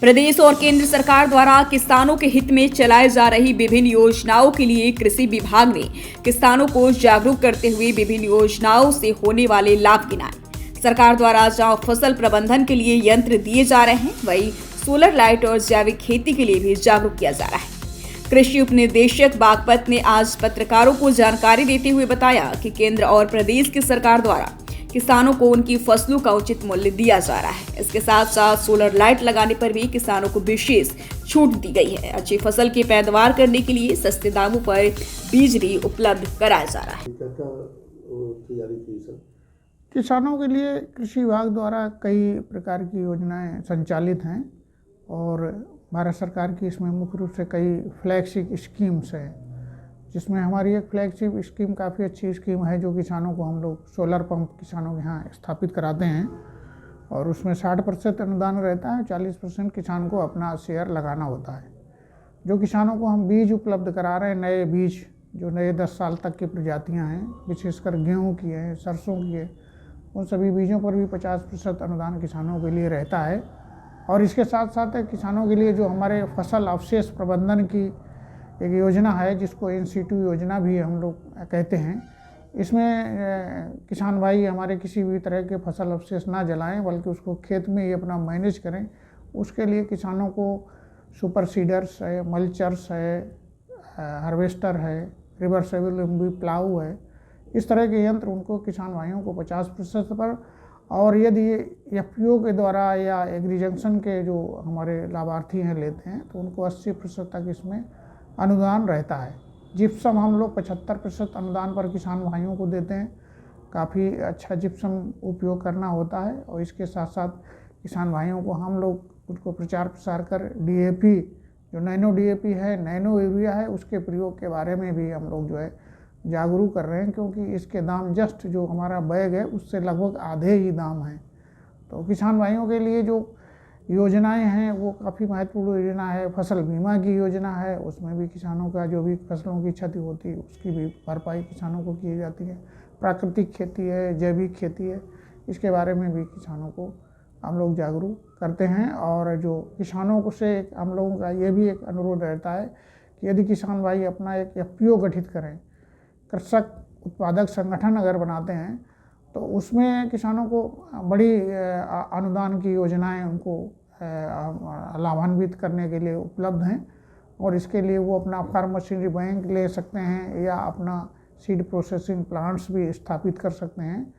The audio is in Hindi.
प्रदेश और केंद्र सरकार द्वारा किसानों के हित में चलाई जा रही विभिन्न योजनाओं के लिए कृषि विभाग ने किसानों को जागरूक करते हुए विभिन्न योजनाओं से होने वाले लाभ गिनाए। सरकार द्वारा जहां फसल प्रबंधन के लिए यंत्र दिए जा रहे हैं, वहीं सोलर लाइट और जैविक खेती के लिए भी जागरूक किया जा रहा है। कृषि उपनिदेशक बागपत ने आज पत्रकारों को जानकारी देते हुए बताया कि केंद्र और प्रदेश की सरकार द्वारा किसानों को उनकी फसलों का उचित मूल्य दिया जा रहा है। इसके साथ साथ सोलर लाइट लगाने पर भी किसानों को विशेष छूट दी गई है। अच्छी फसल की पैदावार करने के लिए सस्ते दामों पर बीज भी उपलब्ध कराया जा रहा है। किसानों के लिए कृषि विभाग द्वारा कई प्रकार की योजनाएं संचालित हैं और भारत सरकार की इसमें मुख्य रूप से कई फ्लैगशिप स्कीम्स हैं, जिसमें हमारी एक फ्लैगशिप स्कीम काफ़ी अच्छी स्कीम है जो किसानों को हम लोग सोलर पंप किसानों के यहाँ स्थापित कराते हैं और उसमें 60% अनुदान रहता है, 40% किसान को अपना शेयर लगाना होता है। जो किसानों को हम बीज उपलब्ध करा रहे हैं, नए बीज जो नए 10 साल तक की प्रजातियाँ हैं, विशेषकर गेहूँ की है, सरसों की है, उन सभी बीजों पर भी 50% अनुदान किसानों के लिए रहता है। और इसके साथ साथ किसानों के लिए जो हमारे फसल अवशेष प्रबंधन की एक योजना है, जिसको इन-सीटू योजना भी हम लोग कहते हैं, इसमें किसान भाई हमारे किसी भी तरह के फसल अवशेष ना जलाएं, बल्कि उसको खेत में ही अपना मैनेज करें। उसके लिए किसानों को सुपर सीडर्स है, मल्चर्स है, हार्वेस्टर है, रिवर्सेबल प्लाऊ है, इस तरह के यंत्र उनको किसान भाइयों को 50% पर, और यदि एफपीओ के द्वारा या एग्री जंक्शन के जो हमारे लाभार्थी हैं लेते हैं तो उनको 80% तक इसमें अनुदान रहता है। जिप्सम हम लोग 75% अनुदान पर किसान भाइयों को देते हैं। काफ़ी अच्छा जिप्सम उपयोग करना होता है और इसके साथ साथ किसान भाइयों को हम लोग उनको प्रचार प्रसार कर डीएपी जो नैनो डीएपी है, नैनो यूरिया है, उसके प्रयोग के बारे में भी हम लोग जो है जागरूक कर रहे हैं, क्योंकि इसके दाम जस्ट जो हमारा बैग है उससे लगभग आधे ही दाम हैं। तो किसान भाइयों के लिए जो योजनाएं हैं वो काफ़ी महत्वपूर्ण योजना है। फसल बीमा की योजना है, उसमें भी किसानों का जो भी फसलों की क्षति होती है उसकी भी भरपाई किसानों को की जाती है। प्राकृतिक खेती है, जैविक खेती है, इसके बारे में भी किसानों को हम लोग जागरूक करते हैं। और जो किसानों को से हम लोगों का ये भी एक अनुरोध रहता है कि यदि किसान भाई अपना एक एफपीओ गठित करें, कृषक उत्पादक संगठन अगर बनाते हैं, तो उसमें किसानों को बड़ी अनुदान की योजनाएं उनको लाभान्वित करने के लिए उपलब्ध हैं और इसके लिए वो अपना फार्म मशीनरी बैंक ले सकते हैं या अपना सीड प्रोसेसिंग प्लांट्स भी स्थापित कर सकते हैं।